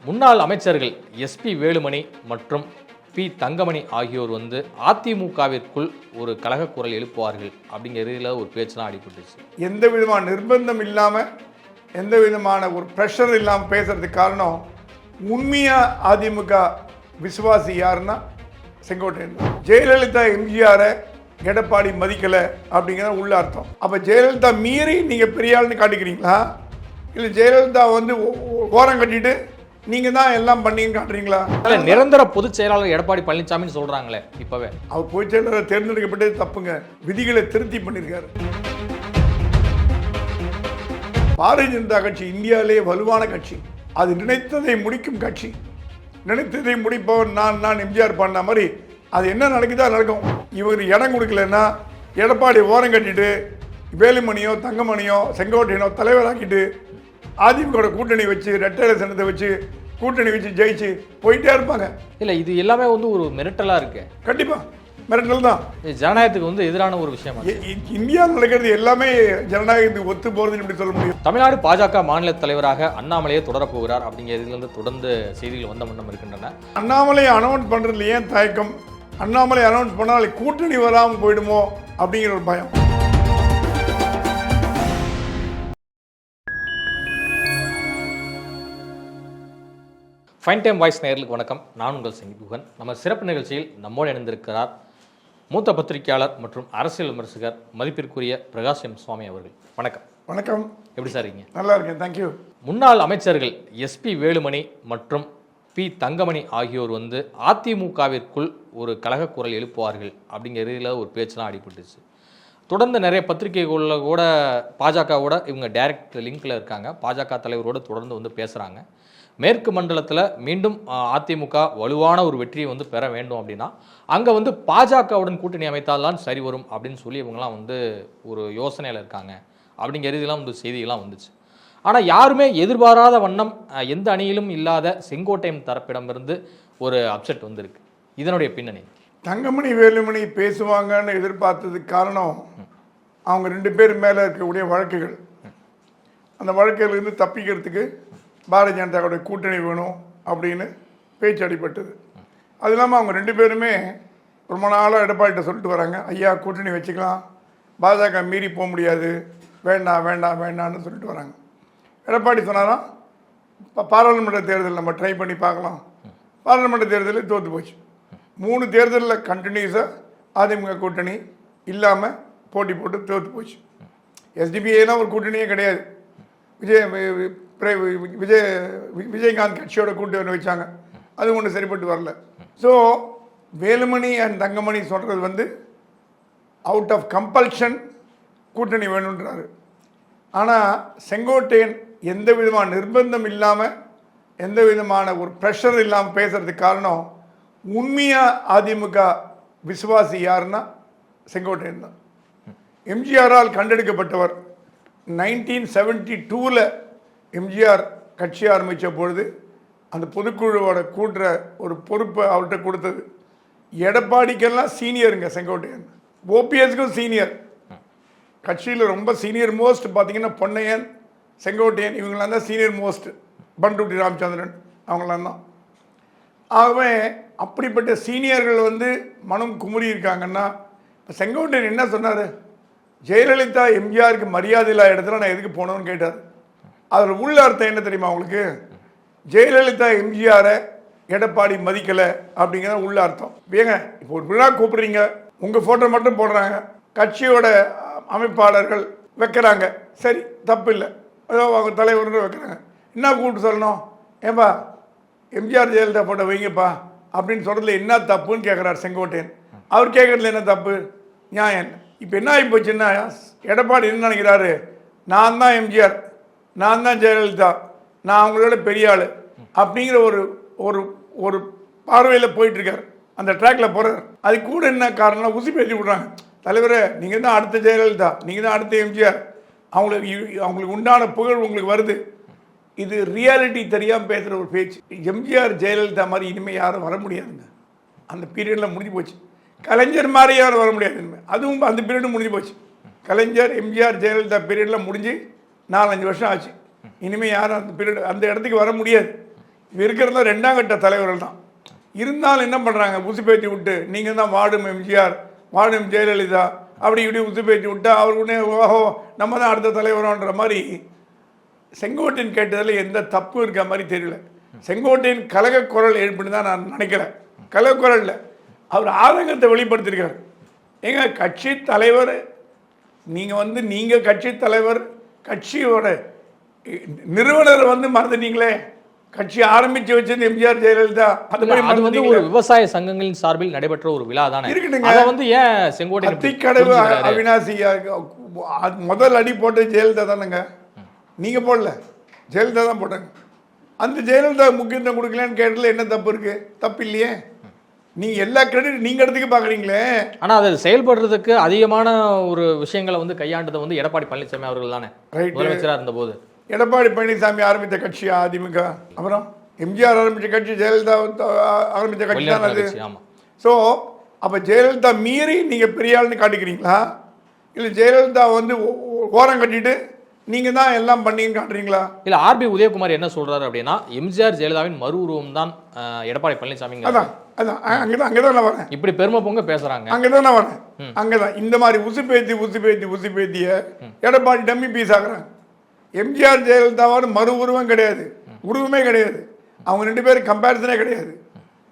முன்னாள் அமைச்சர்கள் எஸ்பி வேலுமணி மற்றும் பி தங்கமணி ஆகியோர் அதிமுகவிற்குள் ஒரு கலக குரல் எழுப்புவார்கள் அப்படிங்கிறதுல ஒரு பேச்செல்லாம் அடிபட்டுச்சு. எந்த விதமான நிர்பந்தம் இல்லாமல் எந்த விதமான ஒரு ப்ரெஷர் இல்லாமல் பேசுறதுக்கு காரணம் உண்மையாக அதிமுக விசுவாசி யாருன்னா செங்கோட்டையன். ஜெயலலிதா எம்ஜிஆரை எடப்பாடி மதிக்கலை அப்படிங்கிறத உள்ள அர்த்தம். அப்போ ஜெயலலிதா மீறி நீங்கள் பெரிய ஆள்னு காட்டிக்கிறீங்களா, இல்லை ஜெயலலிதா ஓரம் கட்டிட்டு நீங்க தான் எல்லாம் பண்ணீங்க காட்டுறீங்களா? நிரந்தர பொதுச் செயலாளர் எடப்பாடி பழனிசாமின்னு சொல்றாங்களே. இப்பவே அவர் பொதுச் செயலாளர் தேர்ந்தெடுக்கப்பட்டது தப்புங்க. விதிகளை திருத்தி பண்ணியிருக்காரு. பாரதிய ஜனதா கட்சி இந்தியாவிலே வலுவான கட்சி. அது நினைத்ததை முடிக்கும் கட்சி. நினைத்ததை முடிப்பவன் நான் எம்ஜிஆர் பண்ண மாதிரி அது என்ன நடக்குதோ நடக்கும். இவர் இடம் கொடுக்கலன்னா எடப்பாடி ஓரம் கட்டிட்டு வேலுமணியோ தங்கமணியோ செங்கோட்டையனோ தலைவராக்கிட்டு அதிமுக கூட்டணி வச்சு ரெட்டை சனத்தை வச்சு கூட்டணி வச்சு ஜெயிச்சு போயிட்டே இருப்பாங்க. இல்லை, இது எல்லாமே ஒரு மிரட்டலாக இருக்கு. கண்டிப்பா மிரட்டல் தான். ஜனநாயகத்துக்கு எதிரான ஒரு விஷயம். இந்தியாவில் நடக்கிறது எல்லாமே ஜனநாயகத்துக்கு ஒத்து போறதுன்னு எப்படி சொல்ல முடியும்? தமிழ்நாடு பாஜக மாநில தலைவராக அண்ணாமலையை தொடரப்போகிறார் அப்படிங்கிறதுல தொடர்ந்து செய்திகள் வந்த வண்ணம் இருக்கின்றன. அண்ணாமலையை அனௌன்ஸ் பண்றதுல ஏன் தயக்கம்? அண்ணாமலை அனௌன்ஸ் பண்ணால் கூட்டணி வராமல் போயிடுமோ அப்படிங்கிற ஒரு பயம். ஃபைன் டைம் வாய்ஸ் நேயர்களுக்கு வணக்கம். நான் உங்கள் செங்கிபுகன். நம்ம சிறப்பு நிகழ்ச்சியில் நம்மோடு இணைந்திருக்கிறார் மூத்த பத்திரிகையாளர் மற்றும் அரசியல் விமர்சகர் மதிப்பிற்குரிய பிரகாஷ் எம் சுவாமி அவர்கள். வணக்கம். வணக்கம். எப்படி சார் இருக்கீங்க? நல்லா இருக்கேன், தேங்க்யூ. முன்னாள் அமைச்சர்கள் எஸ்பி வேலுமணி மற்றும் பி தங்கமணி ஆகியோர் அதிமுகவிற்குள் ஒரு கலக குரல் எழுப்புவார்கள் அப்படிங்கிறதுல ஒரு பேச்செல்லாம் அடிபட்டுச்சு. தொடர்ந்து நிறைய பத்திரிகைகளில் கூட பாஜகவோட இவங்க டைரக்ட் லிங்கில் இருக்காங்க. பாஜக தலைவரோடு தொடர்ந்து பேசுகிறாங்க. மேற்கு மண்டலத்தில் மீண்டும் அதிமுக வலுவான ஒரு வெற்றியை பெற வேண்டும் அப்படின்னா அங்கே பாஜகவுடன் கூட்டணி அமைத்தால்தான் சரி வரும் அப்படின்னு சொல்லி இவங்கெல்லாம் ஒரு யோசனையில் இருக்காங்க அப்படிங்கிறதுலாம் செய்திகள்லாம் வந்துச்சு. ஆனால் யாருமே எதிர்பாராத வண்ணம் எந்த அணியிலும் இல்லாத செங்கோட்டையன் தரப்பிடமிருந்து ஒரு அப்செட் வந்திருக்கு. இதனுடைய பின்னணி தங்கமணி வேலுமணி பேசுவாங்கன்னு எதிர்பார்த்ததுக்கு காரணம் அவங்க ரெண்டு பேர் மேலே இருக்கக்கூடிய வழக்குகள். அந்த வழக்குகளிலிருந்து தப்பிக்கிறதுக்கு பாரதிய ஜனதாவுடைய கூட்டணி வேணும் அப்படின்னு பேச்சு அடிபட்டது. அது இல்லாமல் அவங்க ரெண்டு பேருமே ரொம்ப நாளாக எடப்பாடிட்ட சொல்லிட்டு வராங்க, ஐயா கூட்டணி வச்சுக்கலாம், பாஜக மீறி போக முடியாது, வேண்டாம் வேண்டாம் வேண்டாம்னு சொல்லிட்டு வராங்க. எடப்பாடி சொன்னாலும் பாராளுமன்ற தேர்தல் நம்ம ட்ரை பண்ணி பார்க்கலாம். பாராளுமன்ற தேர்தலில் தோற்று போச்சு. 3 தேர்தலில் கண்டினியூஸாக அதிமுக கூட்டணி இல்லாமல் போட்டி போட்டு தோற்று போச்சு. எஸ்டிபிஐலாம் ஒரு கூட்டணியே கிடையாது. விஜயகாந்த் கட்சியோட கூட்டணி வச்சாங்க, அது ஒன்று சரிப்பட்டு வரல. ஸோ வேலுமணி அண்ட் தங்கமணி சொல்கிறது அவுட் ஆஃப் கம்பல்ஷன் கூட்டணி வேணுன்றாரு. ஆனால் செங்கோட்டையன் எந்த விதமான நிர்பந்தம் இல்லாமல் எந்த விதமான ஒரு ப்ரெஷர் இல்லாமல் பேசுறதுக்கு காரணம் உண்மையாக அதிமுக விசுவாசி யாருன்னா செங்கோட்டையன் தான். எம்ஜிஆரால் கண்டெடுக்கப்பட்டவர். 1972 எம்ஜிஆர் கட்சி ஆரம்பித்த பொழுது அந்த பொதுக்குழுவோட கூட்டுற ஒரு பொறுப்பை அவர்கிட்ட கொடுத்தது. எடப்பாடிக்கெல்லாம் சீனியருங்க செங்கோட்டையன், ஓபிஎஸ்க்கும் சீனியர். கட்சியில் ரொம்ப சீனியர் மோஸ்ட் பார்த்தீங்கன்னா பொன்னையன், செங்கோட்டையன், இவங்களாம் தான் சீனியர் மோஸ்ட். பண்ருட்டி ராமச்சந்திரன் அவங்களாம் தான். ஆகவே அப்படிப்பட்ட சீனியர்கள் மனம் குமுறி இருக்காங்கன்னா, செங்கோட்டையன் என்ன சொன்னார்? ஜெயலலிதா எம்ஜிஆருக்கு மரியாதை இல்லாத இடத்துல நான் எதுக்கு போனோன்னு கேட்டார். அதில் உள்ள அர்த்தம் என்ன தெரியுமா உங்களுக்கு? ஜெயலலிதா எம்ஜிஆரை எடப்பாடி மதிக்கலை அப்படிங்கிறத உள்ள அர்த்தம். ஏங்க இப்போ ஒரு விழா கூப்பிடுறீங்க, உங்கள் ஃபோட்டோ மட்டும் போடுறாங்க, கட்சியோட அமைப்பாளர்கள் வைக்கிறாங்க, சரி தப்பு இல்லை, ஏதோ அவங்க தலைவர் வைக்கிறாங்க, என்ன கூப்பிட்டு சொல்லணும்? ஏன்பா எம்ஜிஆர் ஜெயலலிதா ஃபோட்டோ வைங்கப்பா அப்படின்னு சொல்கிறதுல என்ன தப்புன்னு கேட்குறாரு செங்கோட்டையன். அவர் கேட்குறதுல என்ன தப்பு? நியாயம். இப்போ என்ன ஆகி போச்சுன்னா, எடப்பாடி என்ன நினைக்கிறாரு? நான் தான் எம்ஜிஆர், நான் தான் ஜெயலலிதா, நான் அவங்களோட பெரிய ஆள் அப்படிங்கிற ஒரு ஒரு ஒரு பார்வையில் போயிட்டுருக்கார். அந்த ட்ராக்கில் போகிறார். அது கூட என்ன காரணம்னா உசி பேசி விட்றாங்க. தலைவரே நீங்கள் தான் அடுத்த ஜெயலலிதா, நீங்கள் தான் அடுத்த எம்ஜிஆர், அவங்களுக்கு உண்டான புகழ் உங்களுக்கு வருது. இது ரியாலிட்டி தெரியாமல் பேசுகிற ஒரு பேச்சு. எம்ஜிஆர் ஜெயலலிதா மாதிரி இனிமேல் யாரும் வர முடியாதுங்க. அந்த பீரியடில் முடிஞ்சு போச்சு. கலைஞர் மாதிரி யாரும் வர முடியாது இனிமேல். அதுவும் அந்த பீரியடும் முடிஞ்சு போச்சு. கலைஞர் எம்ஜிஆர் ஜெயலலிதா பீரியடில் முடிஞ்சு 4-5 வருஷம் ஆச்சு. இனிமேல் யாரும் அந்த பீரியட் அந்த இடத்துக்கு வர முடியாது. இருக்கிறதுல 2ஆம் கட்ட தலைவர்கள் தான். இருந்தாலும் என்ன பண்ணுறாங்க, உசுப்பேத்தி விட்டு நீங்கள் தான் வாடும் எம்ஜிஆர், வாடும் ஜெயலலிதா அப்படி இப்படி உசுப்பேத்தி விட்டா அவருக்குன்னே ஓஹோ நம்ம தான் அடுத்த தலைவரோன்ற மாதிரி செங்கோட்டையன் கேட்டதில் எந்த தப்பு இருக்க மாதிரி தெரியல. செங்கோட்டையன் கலக குரல் எழுப்பின்னு தான் நான் நினைக்கிறேன். கலக குரலில் அவர் ஆதங்கத்தை வெளிப்படுத்தியிருக்கார். எங்கள் கட்சி தலைவர் நீங்கள் கட்சி தலைவர், கட்சியோட நிறுவனர் மறந்துட்டீங்களே. கட்சி ஆரம்பிச்சு வச்சது எம்ஜிஆர் ஜெயலலிதா. அது வந்து ஒரு விவசாய சங்கங்களின் சார்பில் நடைபெற்ற ஒரு விழா தானே. அதை வந்து ஏன் செங்கோட்டையன் அத்திக்கடவு அவினாசி முதல் அடி போட்டது ஜெயலலிதா தானேங்க. நீங்க போடல, ஜெயலலிதா தான் போட்டாங்க. அந்த ஜெயலலிதா முக்கியத்துவம் கொடுக்கலன்னு கேட்டதுல என்ன தப்பு இருக்கு? தப்பு இல்லையே. நீங்க எல்லா கிரெடிட் நீங்க எடுத்துக்க பாக்குறீங்களே. ஆனா அதை செயல்படுறதுக்கு அதிகமான ஒரு விஷயங்களை வந்து கையாண்டது வந்து எடப்பாடி பழனிசாமி அவர்கள் தானே முதலமைச்சராக இருந்த போது. எடப்பாடி பழனிசாமி ஆரம்பித்த கட்சி அதிமுக, அப்புறம் எம்ஜிஆர் ஆரம்பித்த கட்சி, ஜெயலலிதா ஆரம்பித்த கட்சி தான் அது. ஸோ அப்போ ஜெயலலிதா மீறி நீங்கள் பெரிய ஆள்னு காட்டிக்கிறீங்களா, இல்லை ஜெயலலிதா வந்து ஓரம் கட்டிட்டு நீங்கள் தான் எல்லாம் பண்ணீங்கன்னு காட்டுறீங்களா? இல்லை, ஆர்பி உதயகுமார் என்ன சொல்கிறாரு அப்படின்னா, எம்ஜிஆர் ஜெயலலிதாவின் மறு உருவம் தான் எடப்பாடி பழனிசாமி. அதான் அங்கே தான் நான் வரேன். இப்படி பெருமை பொங்க பேசுகிறாங்க. அங்கே தான் நான் வரேன். அங்கே தான் இந்த மாதிரி உசுப்பேத்திய எடப்பாடி டம்மி பீஸ் ஆகுறாங்க. எம்ஜிஆர் ஜெயலலிதாவோட மறு உருவம் கிடையாது, உருவமே கிடையாது. அவங்க 2 பேரும் கம்பேரிசனே கிடையாது.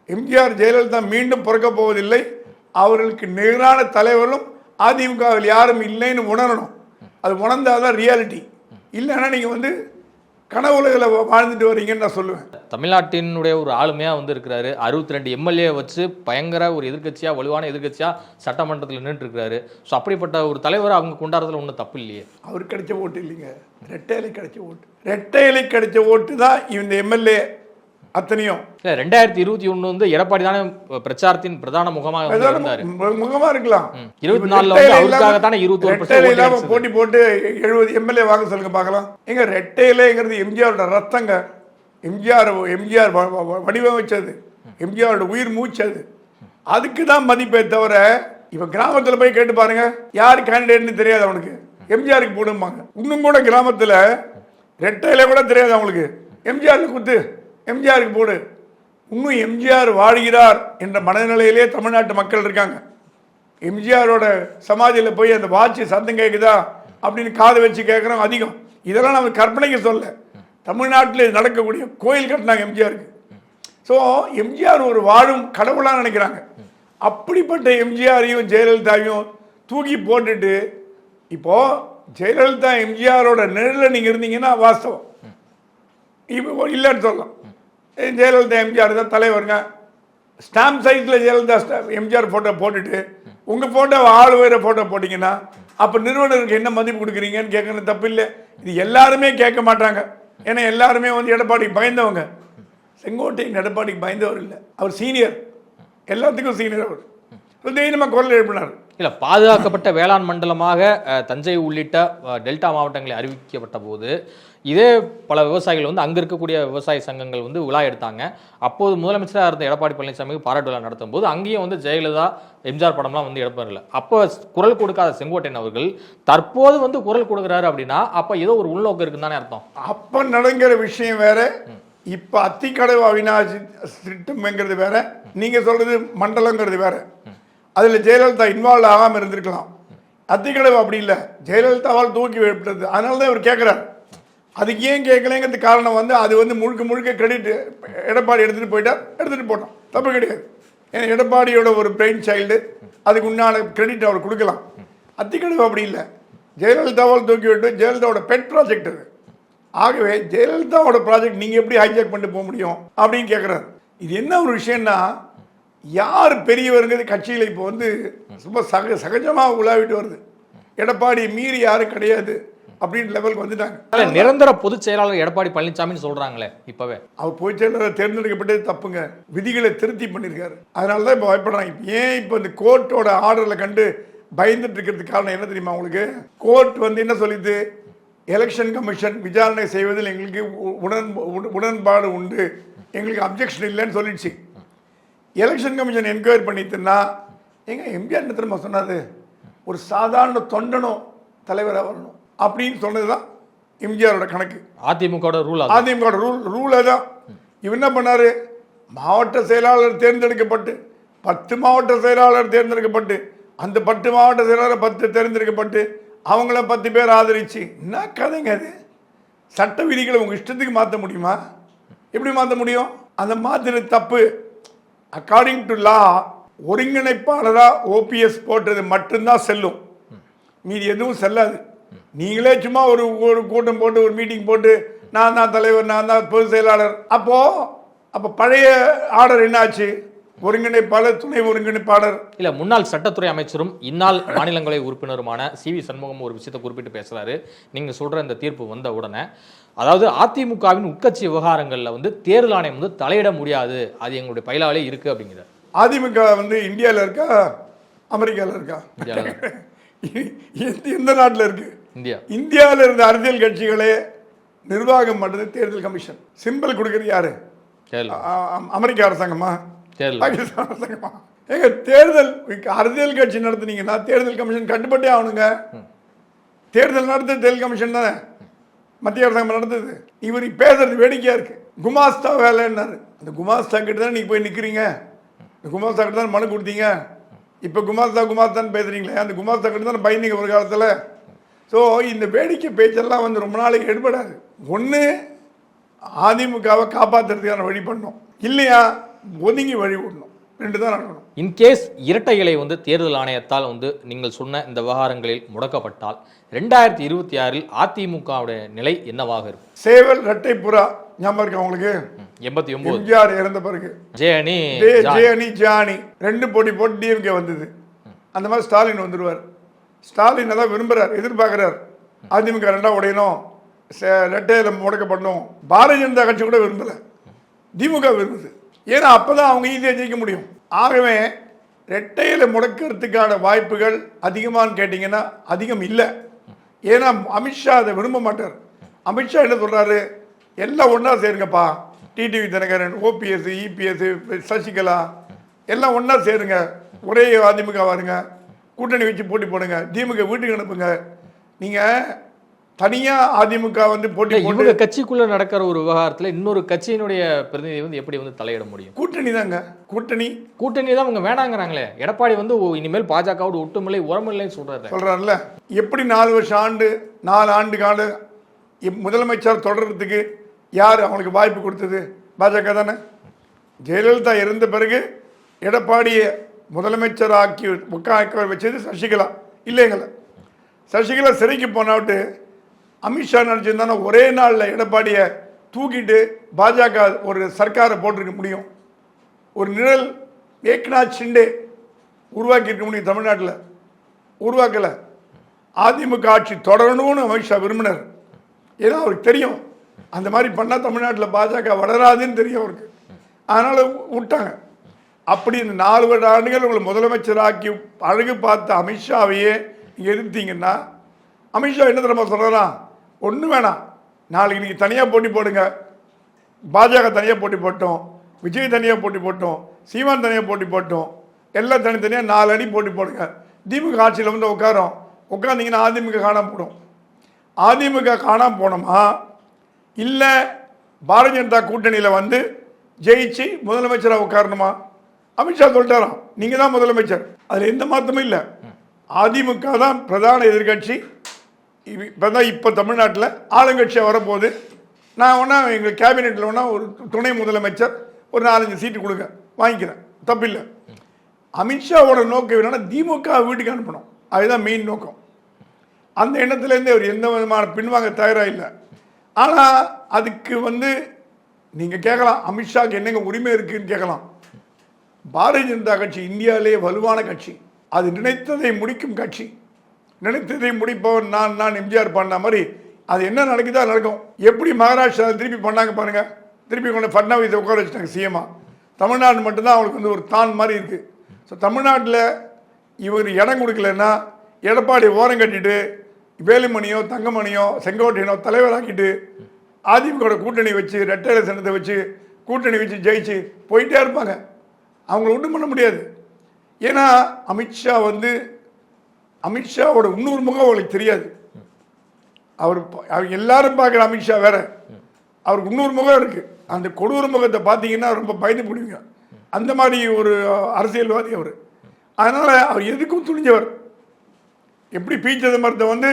எம்ஜிஆர் ஜெயலலிதா மீண்டும் பிறக்க போவதில்லை. அவர்களுக்கு நிகரான தலைவர்களும் அதிமுகவில் யாரும் இல்லைன்னு உணரணும். அது உணர்ந்தாதான் ரியாலிட்டி. இல்லைன்னா நீங்கள் வந்து கனவுலகில் வாழ்ந்துட்டு வரீங்கன்னு நான் சொல்லுவேன். தமிழ்நாட்டினுடைய ஒரு ஆளுமையாக வந்து இருக்கிறாரு. 62 எம்எல்ஏ வச்சு பயங்கர ஒரு எதிர்கட்சியாக, வலுவான எதிர்கட்சியாக சட்டமன்றத்தில் நின்றுட்டு இருக்கிறாரு. ஸோ அப்படிப்பட்ட ஒரு தலைவர் அவங்க கொண்டாடுறதுல ஒன்றும் தப்பு இல்லையே. அவருக்கு கிடைச்ச ஓட்டு இல்லைங்க, ரெட்டை இலை கிடைச்ச ஓட்டு தான் இந்த எம்எல்ஏ அத்தனையும். 2021 வந்து எடப்பாடி தானே பிரச்சாரத்தின் பிரதான முகமாக இருக்காரு. முகமா இருக்கலாம். 24 தானே 21% போட்டி போட்டு 70 எம்எல்ஏ வாங்க சொல்லுங்க பார்க்கலாம். எங்க ரெட்டையிலேங்கிறது எம்ஜிஆரோட ரத்தங்க. எம்ஜிஆர் வடிவமைச்சது, எம்ஜிஆரோட உயிர் மூச்சது. அதுக்கு தான் மதிப்பே தவிர இப்ப கிராமத்துல போய் கேட்டு பாருங்க, யார் கேண்டிடேட்னு தெரியாது அவனுக்கு. எம்ஜிஆருக்கு போடுவாங்க. இன்னும் கூட கிராமத்துல ரெட்டையில கூட தெரியாது அவங்களுக்கு. எம்ஜிஆருக்கு குத்து, எம்ஜிஆருக்கு போடு. இன்னும் எம்ஜிஆர் வாழ்கிறார் என்ற மனநிலையிலே தமிழ்நாட்டு மக்கள் இருக்காங்க. எம்ஜிஆரோட சமாதியில் போய் அந்த வாட்சி சத்தம் கேட்குதா அப்படின்னு காது வச்சு கேட்குறோம் அதிகம். இதெல்லாம் நம்ம கற்பனைக்கு சொல்ல, தமிழ்நாட்டில் நடக்கக்கூடிய கோயில் கட்டினாங்க எம்ஜிஆருக்கு. ஸோ எம்ஜிஆர் ஒரு வாழும் கடவுளாக நினைக்கிறாங்க. அப்படிப்பட்ட எம்ஜிஆரையும் ஜெயலலிதாவையும் தூக்கி போட்டுட்டு இப்போ ஜெயலலிதா எம்ஜிஆரோட நிழலில் நீங்கள் இருந்தீங்கன்னா வாஸ்தவம் இப்போ இல்லைன்னு சொல்லலாம். ஜெயலலிதா எம்ஜிஆர் தான் தலைவருங்க. ஸ்டாம்ப் சைஸில் ஜெயலலிதா எம்ஜிஆர் ஃபோட்டோ போட்டுட்டு உங்கள் ஃபோட்டோ ஆள் வேறு ஃபோட்டோ போட்டிங்கன்னா அப்போ நிறுவனருக்கு என்ன மதிப்பு கொடுக்குறீங்கன்னு கேட்கறது தப்பு இல்லை. இது எல்லாருமே கேட்க மாட்டாங்க. ஏன்னா எல்லாருமே வந்து எடப்பாடிக்கு பயந்தவங்க. செங்கோட்டையன் எடப்பாடிக்கு பயந்தவர் இல்லை, அவர் சீனியர், எல்லாத்துக்கும் சீனியர். அவர் தைரியமாக குரல் எழுப்பினார். இல்லை, பாதுகாக்கப்பட்ட வேளாண் மண்டலமாக தஞ்சை உள்ளிட்ட டெல்டா மாவட்டங்களில் அறிவிக்கப்பட்ட போது இதே பல விவசாயிகள் வந்து அங்கே இருக்கக்கூடிய விவசாய சங்கங்கள் வந்து விழா எடுத்தாங்க. அப்போது முதலமைச்சராக இருந்த எடப்பாடி பழனிசாமிக்கு பாராட்டு விழா நடத்தும் போது அங்கேயும் வந்து ஜெயலலிதா எம்ஜிஆர் படம்லாம் வந்து எடுப்பதில்லை. அப்போ குரல் கொடுக்காத செங்கோட்டையன் அவர்கள் தற்போது வந்து குரல் கொடுக்குறாரு அப்படின்னா அப்போ ஏதோ ஒரு உள்நோக்கம் இருக்குன்னு தானே அர்த்தம். அப்போ நடங்கிற விஷயம் வேற, இப்போ அத்திக்கடவு அவினாசி திட்டம்ங்கிறது வேற, நீங்கள் சொல்றது மண்டலங்கிறது வேற. அதில் ஜெயலலிதா இன்வால்வ் ஆகாமல் இருந்திருக்கலாம். அத்திக்கடவு அப்படி இல்லை, ஜெயலலிதாவால் தூக்கி வைப்பது. அதனால தான் இவர் கேட்குறாரு. அதுக்கு ஏன் கேட்கலங்கிறது காரணம் வந்து அது வந்து முழுக்க கிரெடிட் எடப்பாடி எடுத்துகிட்டு போட்டோம், தப்பு கிடையாது. ஏன்னா எடப்பாடியோட ஒரு பிரெயின் சைல்டு, அதுக்கு உண்டான கிரெடிட் அவர் கொடுக்கலாம். அத்திக்கடவு அப்படி இல்லை, ஜெயலலிதாவால் தூக்கி விட்டு ஜெயலலிதாவோட பெட் ப்ராஜெக்ட் அது. ஆகவே ஜெயலலிதாவோட ப்ராஜெக்ட் நீங்கள் எப்படி ஹைஜாக் பண்ணிட்டு போக முடியும் அப்படின்னு கேட்குறாரு. இது என்ன ஒரு விஷயம்னா, யார் பெரியவருங்கிறது கட்சியில் இப்போ வந்து ரொம்ப சகஜமாக உலாவிட்டு வருது. எடப்பாடி மீறி யாரும் கிடையாது அப்படின்னு லெவலுக்கு வந்துட்டாங்க. நிரந்தர பொதுச் செயலாளர் எடப்பாடி பழனிசாமின்னு சொல்றாங்களே. இப்பவே அவர் பொதுச் செயலாளர் தேர்ந்தெடுக்கப்பட்டது தப்புங்க, விதிகளை திருத்தி பண்ணியிருக்காரு. அதனால தான் இப்போ பயப்படுறாங்க. ஏன் இப்போ இந்த கோர்ட்டோட ஆர்டரில் கண்டு பயந்துட்டு இருக்கிறதுக்கு காரணம் என்ன தெரியுமா உங்களுக்கு? கோர்ட் வந்து என்ன சொல்லிது, எலெக்ஷன் கமிஷன் விசாரணை செய்வதில் எங்களுக்கு உடன்பாடு உண்டு, எங்களுக்கு அப்ஜெக்ஷன் இல்லைன்னு சொல்லிடுச்சு. எலெக்ஷன் கமிஷன் என்கொயரி பண்ணிட்டுன்னா எம்ஜிஆர் திரும்ப சொன்னாரு, ஒரு சாதாரண தொண்டனும் தலைவராக வரணும் அப்படின்னு சொன்னது தான் எம்ஜிஆரோட கணக்கு. அதிமுக ரூல் தான். இவர் என்ன பண்ணாரு, மாவட்ட செயலாளர் தேர்ந்தெடுக்கப்பட்டு 10 மாவட்ட செயலாளர் தேர்ந்தெடுக்கப்பட்டு அந்த 10 மாவட்ட செயலாளர் 10 தேர்ந்தெடுக்கப்பட்டு அவங்கள 10 பேர் ஆதரிச்சு, என்ன கதைங்க அது? சட்ட விதிகளை உங்க இஷ்டத்துக்கு மாற்ற முடியுமா? எப்படி மாற்ற முடியும்? அந்த மாத்திர தப்பு. அக்கார்டிங் டு லா ஒருங்கிணைப்பாளரா ஓபிஎஸ் போட்டது மட்டும்தான் செல்லும், மீதி எதுவும் செல்லாது. நீங்களே சும்மா ஒரு கூட்டம் போட்டு ஒரு மீட்டிங் போட்டு நான் தான் தலைவர், நான் தான் பொதுச் செயலாளர், அப்போ பழைய ஆர்டர் என்னாச்சு? ஒருங்கிணைப்பாளர், துணை ஒருங்கிணைப்பாளர். இல்ல, முன்னாள் சட்டத்துறை அமைச்சரும் இந்நாள் மாநிலங்களவை உறுப்பினருமான சி.வி. சண்முகம் ஒரு விஷயத்தை குறிப்பிட்டு பேசுறாரு. நீங்க சொல்ற இந்த தீர்ப்பு வந்த உடனே, அதாவது அதிமுகவின் உட்கட்சி விவகாரங்கள்ல வந்து தேர்தல் ஆணையம் வந்து தலையிட முடியாது, அது எங்களுடைய பயிலாலே இருக்கு அப்படிங்கிறார். அதிமுக வந்து இந்தியாவில் இருக்கா, அமெரிக்காவில் இருக்கா? எந்த நாட்டில் இருக்கு? இந்தியாவில் இருந்த அரசியல் கட்சிகளே நிர்வாகம் பண்றது தேர்தல் கமிஷன். சிம்பிள் கொடுக்கறது யாரு? அமெரிக்க அரசாங்கமா, பாகிஸ்தான் அரசாங்கமா? எங்க தேர்தல் அரசியல் கட்சி நடத்துனீங்கன்னா தேர்தல் கமிஷன் கட்டுப்பட்டே ஆகணுங்க. தேர்தல் நடத்த தேர்தல் கமிஷன் தானே மத்திய அரசாங்கம் நடந்தது. இவர் பேசுறது வேடிக்கையா இருக்கு. குமாஸ்தா வேலைன்னாரு. அந்த குமாஸ்தா கிட்ட தான் நீங்க போய் நிக்கிறீங்க, குமாஸ்தா கிட்ட தான் மனு கொடுத்தீங்க. இப்ப குமாஸ்தான் பேசுறீங்களே, அந்த குமாஸ்தா கிட்ட தான் பயந்தீங்க ஒரு காலத்துல. ஸோ இந்த வேடிக்கை பேச்செல்லாம் வந்து ரொம்ப நாளைக்கு எடுபடாது. ஒன்று அதிமுகவை காப்பாற்றுறதுக்கான வழி பண்ணணும், இல்லையா ஒதுங்கி வழி விடணும். 2 தான் நடக்கணும். இன்கேஸ் இரட்டை இலை வந்து தேர்தல் ஆணையத்தால் வந்து நீங்கள் சொன்ன இந்த விவகாரங்களில் முடக்கப்பட்டால் 2026 அதிமுகவுடைய நிலை என்னவாக இருக்கும்? சேவல் இரட்டை புறா ஞாபகம் இருக்கு அவங்களுக்கு? 89 எம்ஜிஆர் இறந்த பிறகு ஜே அணி ஜானி 2 போட்டி டிஎம்கே வந்தது. அந்த மாதிரி ஸ்டாலின் வந்துடுவார். ஸ்டாலின் தான் விரும்புகிறார், எதிர்பார்க்கிறார். அதிமுக 2ஆ உடையணும், ரெட்டையில முடக்கப்படணும். பாரதிய ஜனதா கட்சி கூட விரும்பல, திமுக விரும்புது. ஏன்னா அப்பதான் அவங்க ஈஸியாக ஜெயிக்க முடியும். ஆகவே ரெட்டையில முடக்கிறதுக்கான வாய்ப்புகள் அதிகமானு கேட்டீங்கன்னா அதிகம் இல்லை. ஏன்னா அமித்ஷா அதை விரும்ப மாட்டார். அமித்ஷா என்ன சொல்றாரு, எல்லாம் ஒன்றா சேருங்கப்பா, TTV Dhinakaran, OPS, EPS, Sasikala எல்லாம் ஒன்றா சேருங்க, ஒரே அதிமுக வாருங்க, கூட்டணி வச்சு போட்டி போடுங்க, திமுக வீட்டுக்கு அனுப்புங்க. நீங்க தனியா அதிமுக வந்து போட்டி போட்டு கட்சிக்குள்ள நடக்கிற ஒரு விவகாரத்துல இன்னொரு கட்சியினுடைய பிரதிநிதி வந்து எப்படி வந்து தலையிட முடியும்? கூட்டணி தாங்க, கூட்டணி தான் அவங்க வேணாங்கிறாங்களே. எடப்பாடி வந்து இனிமேல் பாஜகவோட ஒட்டுமில்லை உரமில்லைன்னு சொல்றாருல்ல. எப்படி 4 ஆண்டு கால முதலமைச்சர் தொடர்றதுக்கு யார் அவங்களுக்கு வாய்ப்பு கொடுத்தது? பாஜக தானே. ஜெயலலிதா இருந்த பிறகு எடப்பாடியை முதலமைச்சர் ஆக்கி உட்கார வச்சது சசிகலா இல்லைங்களா? சசிகலா சிறைக்கு போனாவிட்டு அமித்ஷா நினச்சிருந்தானா ஒரே நாளில் எடப்பாடியை தூக்கிட்டு பாஜக ஒரு சர்க்காரை போட்டிருக்க முடியும். ஒரு நிழல் ஏக்நாத் ஷிண்டே உருவாக்கி இருக்க முடியும். தமிழ்நாட்டில் உருவாக்கலை. அதிமுக ஆட்சி தொடரணும்னு அமித்ஷா விரும்பினார். ஏன்னா அவருக்கு தெரியும் அந்த மாதிரி பண்ணால் தமிழ்நாட்டில் பாஜக வளராதுன்னு தெரியும் அவருக்கு. அதனால் விட்டாங்க. அப்படி இந்த 4 ஆண்டுகள் உங்களை முதலமைச்சராக்கி அழகு பார்த்த அமித்ஷாவையே நீங்கள் எதிர்த்தீங்கன்னா, அமித்ஷா என்ன தெரியுமா சொல்கிறாரா, ஒன்றும் வேணாம், நாளைக்கு நீங்கள் தனியாக போட்டி போடுங்க, பாஜக தனியாக போட்டி போட்டோம், விஜய் தனியாக போட்டி போட்டோம், சீமான் தனியாக போட்டி போட்டோம், எல்லாம் தனித்தனியாக 4 அடி போட்டி போடுங்க, திமுக ஆட்சியில் வந்து உட்காந்திங்கன்னா அதிமுக காணாமல் போடும். அதிமுக காணாமல் போனோமா இல்லை பாரதிய ஜனதா கூட்டணியில் வந்து ஜெயிச்சு முதலமைச்சராக உட்காரணுமா? அமித்ஷா சொல்லிட்டாராம், நீங்கள் தான் முதலமைச்சர். அதில் எந்த மாற்றமும் இல்லை. அதிமுக தான் பிரதான எதிர்கட்சி. இப்போ தமிழ்நாட்டில் ஆளுங்கட்சியாக வரப்போகுது. நான் வேணா எங்கள் கேபினெட்டில் வேணா ஒரு துணை முதலமைச்சர் ஒரு 4-5 சீட்டு கொடுங்க, வாங்கிக்கிறேன், தப்பில்லை. அமித்ஷாவோட நோக்கம் என்னன்னா திமுக வீட்டுக்கு அனுப்பணும், அதுதான் மெயின் நோக்கம். அந்த எண்ணத்துலேருந்தே அவர் எந்த விதமான பின்வாங்க தயாராக இல்லை. ஆனால் அதுக்கு வந்து நீங்கள் கேட்கலாம், அமித்ஷாவுக்கு என்னங்க உரிமை இருக்குன்னு கேட்கலாம். பாரதிய ஜனதா கட்சி இந்தியாவிலேயே வலுவான கட்சி, அது நினைத்ததை முடிக்கும் கட்சி. நினைத்ததை முடிப்பவர் நான் எம்ஜிஆர் பண்ண மாதிரி அது என்ன நடக்குதோ நடக்கும். எப்படி மகாராஷ்டிரா திருப்பி பண்ணாங்க பாருங்க, திருப்பி கொண்டு ஃபட்னவிஸை உட்கார வச்சுட்டாங்க சிஎம்மா. தமிழ்நாடு மட்டும்தான் அவங்களுக்கு வந்து ஒரு தான் மாதிரி இருக்குது. ஸோ தமிழ்நாட்டில் இவர் இடம் கொடுக்கலன்னா எடப்பாடி ஓரம் கட்டிட்டு வேலுமணியோ தங்கமணியோ செங்கோட்டையனோ தலைவராக்கிட்டு அதிமுக கூட்டணி வச்சு ரெட்டை சனத்தை வச்சு கூட்டணி வச்சு ஜெயிச்சு போயிட்டே இருப்பாங்க. அவங்கள ஒன்றும் பண்ண முடியாது. ஏன்னா அமித்ஷாவோட இன்னொரு முகம் அவங்களுக்கு தெரியாது. அவர் எல்லாரும் பார்க்குற அமித்ஷா வேற, அவருக்கு இன்னொரு முகம் இருக்குது. அந்த கொடூர முகத்தை பார்த்தீங்கன்னா ரொம்ப பயந்து போடுவீங்க. அந்த மாதிரி ஒரு அரசியல்வாதி அவர். அதனால் அவர் எதுக்கும் துணிஞ்சவர். எப்படி பி சிதம்பரத்தை வந்து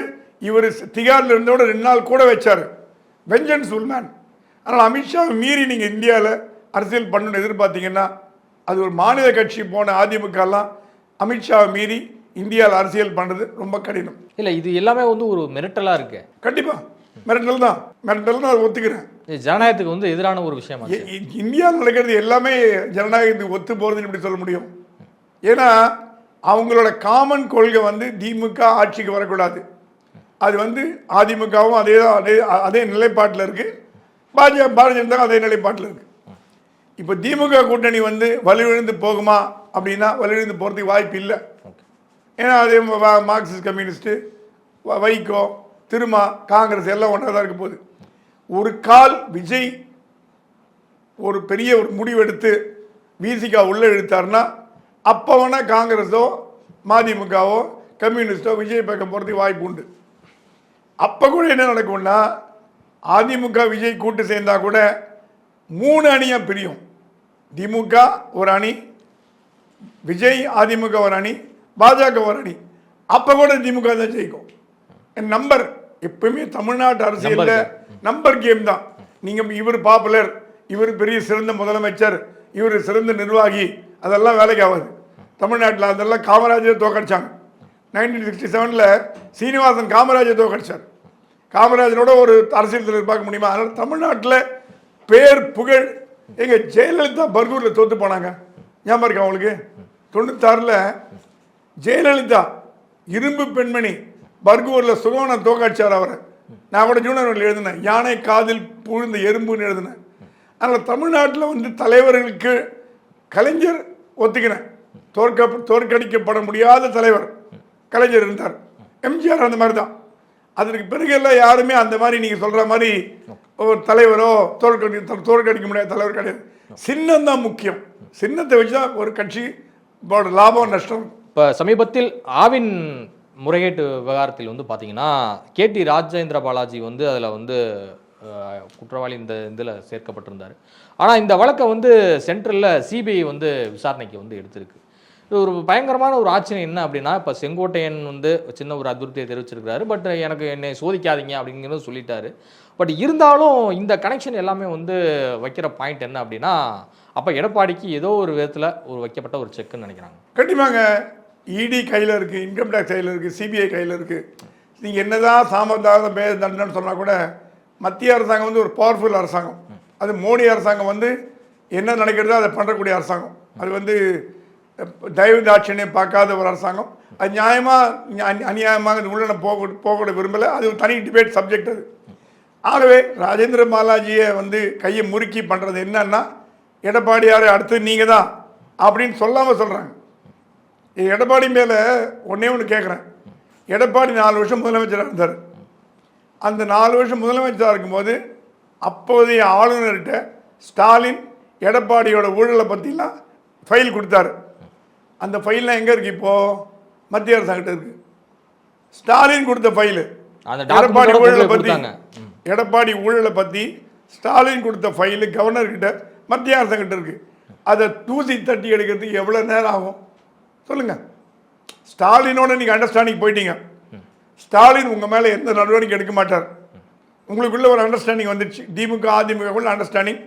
இவர் திகாரில் இருந்தோட 2 நாள் கூட வச்சார். வெஞ்சன்ஸ் உல்மேன். அதனால் அமித்ஷாவை மீறி நீங்கள் இந்தியாவில் அரசியல் பண்ணணும்னு எதிர்பார்த்தீங்கன்னா அது ஒரு மாநில கட்சி போன அதிமுகலாம் அமித்ஷாவை மீறி இந்தியாவில் அரசியல் பண்ணுறது ரொம்ப கடினம். இல்லை, இது எல்லாமே வந்து ஒரு மிரட்டலாக இருக்கு. கண்டிப்பாக மிரட்டல் தான். அதை ஒத்துக்கிறேன். ஜனநாயகத்துக்கு வந்து எதிரான ஒரு விஷயம். இந்தியாவில் நடக்கிறது எல்லாமே ஜனநாயகத்துக்கு ஒத்து போகிறதுன்னு எப்படி சொல்ல முடியும்? ஏன்னா அவங்களோட காமன் கொள்கை வந்து திமுக ஆட்சிக்கு வரக்கூடாது. அது வந்து அதிமுகவும் அதே நிலைப்பாட்டில் இருக்குது. பாரதிய ஜனதா அதே நிலைப்பாட்டில் இருக்குது. இப்போ திமுக கூட்டணி வந்து வலுவிழந்து போகுமா அப்படின்னா வலுவிழந்து போகிறதுக்கு வாய்ப்பு இல்லை. ஏன்னா அதே மார்க்சிஸ்ட் கம்யூனிஸ்ட்டு, வைகோ, திருமா, காங்கிரஸ் எல்லாம் ஒன்றா தான் இருக்க போகுது. ஒரு கால் விஜய் ஒரு பெரிய ஒரு முடிவெடுத்து விசிகா உள்ளே இழுத்தாருன்னா அப்போ வேணால் காங்கிரஸோ மதிமுகவோ கம்யூனிஸ்டோ விஜய் பக்கம் போகிறதுக்கு வாய்ப்பு உண்டு. அப்போ கூட என்ன நடக்கும்னா அதிமுக விஜய் கூட்டு சேர்ந்தா கூட 3 அணியாக பிரியும். திமுக ஒரு அணி, விஜய் அதிமுக ஒரு அணி, பாஜக ஒரு அணி. அப்போ கூட திமுக தான் ஜெயிக்கும். என் நம்பர் எப்பவுமே தமிழ்நாட்டு அரசியலில் நம்பர் கேம் தான். நீங்கள் இவர் பாப்புலர், இவர் பெரிய சிறந்த முதலமைச்சர், இவர் சிறந்த நிர்வாகி, அதெல்லாம் வேலைக்கு ஆகாது. தமிழ்நாட்டில் அதெல்லாம் காமராஜரை தோக்கடிச்சாங்க. 1967 சீனிவாசன் காமராஜரை தோக்கடிச்சார். காமராஜரோட ஒரு அரசியல் தலைவர் பார்க்க முடியுமா? அதனால் தமிழ்நாட்டில் பேர் புகழ். எங்கள் ஜெயலலிதா பர்கூரில் தோற்று போனாங்க. ஞாபகம் இருக்கா அவங்களுக்கு? 96 ஜெயலலிதா இரும்பு பெண்மணி பர்கூரில் சுகவனம் தோக்கடிச்சார் அவரை. நான் கூட ஜூனியர் எழுதினேன், யானை காதில் புழுந்த எறும்புன்னு எழுதினேன். அதனால் தமிழ்நாட்டில் வந்து தலைவர்களுக்கு கலைஞர் ஒத்துக்கினேன். தோற்கடிக்கப்பட முடியாத தலைவர் கலைஞர் இருந்தார். எம்ஜிஆர் அந்த மாதிரி தான். அதற்கு பிறகெல்லாம் யாருமே அந்த மாதிரி நீங்கள் சொல்கிற மாதிரி ஒரு தலைவரோ தோற்கடிக்க முடியாத தலைவர் கிடையாது. சின்னம் தான் முக்கியம். சின்னத்தை வச்சு தான் ஒரு கட்சி லாபம் நஷ்டம். இப்போ சமீபத்தில் ஆவின் முறைகேட்டு விவகாரத்தில் வந்து பார்த்தீங்கன்னா கேடி ராஜேந்திர பாலாஜி வந்து அதில் வந்து குற்றவாளி இந்த இதில் சேர்க்கப்பட்டிருந்தார். ஆனால் இந்த வழக்கை வந்து சென்ட்ரலில் சிபிஐ வந்து விசாரணைக்கு வந்து எடுத்திருக்கு. இது ஒரு பயங்கரமான ஒரு ஆச்சரியம் என்ன அப்படின்னா, இப்போ செங்கோட்டையன் வந்து சின்ன ஒரு அதிருப்தியை தெரிவிச்சிருக்கிறாரு. பட் என்னை சோதிக்காதீங்க அப்படிங்கிறது சொல்லிட்டாரு. பட் இருந்தாலும் இந்த கனெக்ஷன் எல்லாமே வந்து வைக்கிற பாயிண்ட் என்ன அப்படின்னா, அப்போ எடப்பாடிக்கு ஏதோ ஒரு விதத்தில் ஒரு வைக்கப்பட்ட ஒரு செக்குன்னு நினைக்கிறாங்க. கண்டிப்பாங்க. இடி கையில் இருக்குது, இன்கம் டேக்ஸ் கையில் இருக்குது, சிபிஐ கையில் இருக்குது. நீங்கள் என்னதான் சாமந்தாத தண்டனைன்னு சொன்னால் கூட மத்திய அரசாங்கம் வந்து ஒரு பவர்ஃபுல் அரசாங்கம். அது மோடி அரசாங்கம் வந்து என்ன நினைக்கிறதோ அதை பண்ணுறக்கூடிய அரசாங்கம். அது வந்து தயவு தாட்சியம் பார்க்காத ஒரு அரசாங்கம். அது நியாயமாக அநியாயமாக உள்ள போக விரும்பலை. அது ஒரு தனி டிபேட் சப்ஜெக்ட் அது. ஆகவே ராஜேந்திர பாலாஜியை வந்து கையை முறுக்கி பண்ணுறது என்னன்னா, எடப்பாடியார் அடுத்து நீங்கள் தான் அப்படின்னு சொல்லாமல் சொல்கிறாங்க. எடப்பாடி மேலே ஒன்றே ஒன்று கேட்குறேன். எடப்பாடி 4 வருஷம் முதலமைச்சராக இருந்தார். அந்த 4 வருஷம் முதலமைச்சராக இருக்கும்போது அப்போதைய ஆளுநர்கிட்ட ஸ்டாலின் எடப்பாடியோட ஊழலை பற்றிலாம் ஃபைல் கொடுத்தாரு. அந்த ஃபைல்லாம் எங்கே இருக்குது? இப்போது மத்திய அரசாங்கிட்ட இருக்குது. ஸ்டாலின் கொடுத்த ஃபைலு எடப்பாடி ஊழலை பற்றி ஸ்டாலின் கொடுத்த ஃபைலு கவர்னர்கிட்ட மத்திய அரசாங்கிட்ட இருக்குது. அதை தூசி தட்டி எடுக்கிறதுக்கு எவ்வளோ நேரம் ஆகும் சொல்லுங்கள்? ஸ்டாலினோட நீங்கள் அண்டர்ஸ்டாண்டிங் போயிட்டீங்க. ஸ்டாலின் உங்கள் மேலே எந்த நடவடிக்கை எடுக்க மாட்டார். உங்களுக்குள்ள ஒரு அண்டர்ஸ்டாண்டிங் வந்துடுச்சு. திமுக அதிமுகக்குள்ள அண்டர்ஸ்டாண்டிங்.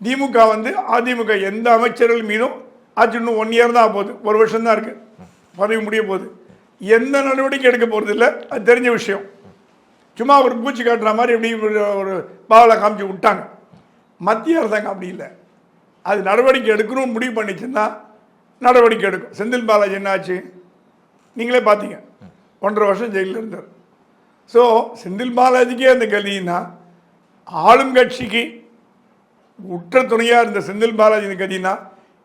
திமுக வந்து அதிமுக எந்த அமைச்சர்கள் மீதும் ஆச்சு இன்னும் 1 இயர் தான் போகுது, 1 வருஷம் தான் இருக்குது, பதவி முடிய போகுது. எந்த நடவடிக்கை எடுக்க போகிறது இல்லை, அது தெரிஞ்ச விஷயம். சும்மா ஒரு பூச்சி காட்டுற மாதிரி எப்படி ஒரு பாவலை காமிச்சு விட்டாங்க. மத்திய அரசாங்கம் அப்படி இல்லை. அது நடவடிக்கை எடுக்கணும்னு முடிவு பண்ணிச்சுன்னா நடவடிக்கை எடுக்கும். செந்தில் பாலாஜி என்ன ஆச்சு நீங்களே பார்த்தீங்க, 1.5 வருஷம் ஜெயிலில் இருந்தார். ஸோ செந்தில் பாலாஜிக்கே அந்த கதின்னா ஆளும் கட்சிக்கு உற்ற துணையாக இருந்த செந்தில் பாலாஜி இந்த கதினா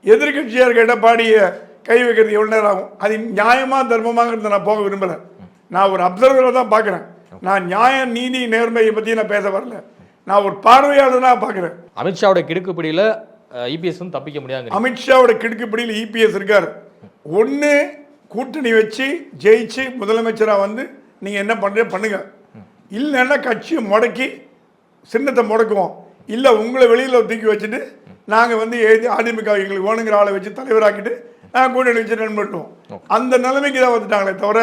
எதிர்கட்சியாக இருக்க எடப்பாடியை கை வைக்கிறது எவ்வளோ நேரம் ஆகும்? அது நியாயமாக தர்மமாக நான் போக விரும்பலை. நான் ஒரு அப்சர்வராக தான் பார்க்குறேன். நான் நியாயம் நீதி நேர்மையை பற்றி நான் பேச வரல. நான் ஒரு பார்வையாளராக பார்க்குறேன். அமித்ஷாவோட கிடுக்குப்பிடியில் இபிஎஸ் தப்பிக்க முடியாது. அமித்ஷாவோட கிடுக்குப்பிடியில் இபிஎஸ் இருக்கார். ஒன்று கூட்டணி வச்சு ஜெயிச்சு முதலமைச்சராக வந்து நீங்கள் என்ன பண்ணுங்க, இல்லைன்னா கட்சியை முடக்கி சின்னத்தை முடக்குவோம். இல்லை உங்களை வெளியில் தூக்கி வச்சுட்டு நாங்கள் வந்து அதிமுக எங்களுக்கு வேணுங்கிற ஆளை வச்சு தலைவராக்கிட்டு நாங்கள் கூட்டணி வச்சு ரன் பண்ணுவோம். அந்த நிலைமைக்கு தான் வந்துட்டாங்களே தவிர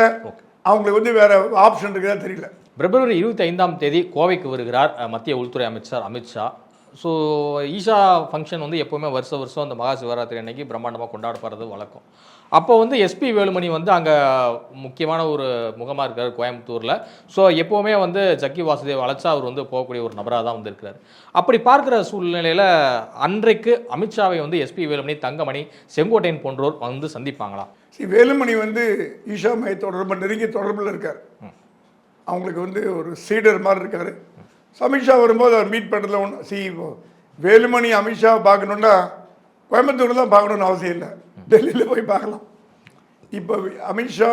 அவங்களுக்கு வந்து வேற ஆப்ஷன் இருக்குதா தெரியல. பிப்ரவரி 25ஆம் தேதி கோவைக்கு வருகிறார் மத்திய உள்துறை அமைச்சர் அமித்ஷா. ஸோ ஈஷா ஃபங்க்ஷன் வந்து எப்போவுமே வருஷம் அந்த மகா சிவராத்திரி அன்னைக்கு பிரம்மாண்டமாக கொண்டாடப்படுறது வழக்கம். அப்போ வந்து எஸ்பி வேலுமணி வந்து அங்கே முக்கியமான ஒரு முகமாக இருக்கார் கோயம்புத்தூரில். ஸோ எப்போவுமே வந்து ஜக்கி வாசுதேவ் அழைச்சா அவர் வந்து போகக்கூடிய ஒரு நபராக தான் வந்து இருக்கிறார். அப்படி பார்க்குற சூழ்நிலையில் அன்றைக்கு அமித்ஷாவை வந்து எஸ்பி வேலுமணி, தங்கமணி, செங்கோட்டையன் போன்றோர் வந்து சந்திப்பாங்களா? வேலுமணி வந்து ஈஷா மையத்தோட ரொம்ப நெருங்கிய தொடர்பில் இருக்கார். அவங்களுக்கு வந்து ஒரு சீடர் மாதிரி இருக்கார். அமித்ஷா வரும்போது அவர் மீட் பண்ணுறதுல ஒன்று வேலுமணி அமித்ஷாவை பார்க்கணுன்னா கோயம்புத்தூரில் தான் பார்க்கணுன்னு அவசியம் இல்லை, டெல்லியில் போய் பார்க்கலாம். இப்போ அமித்ஷா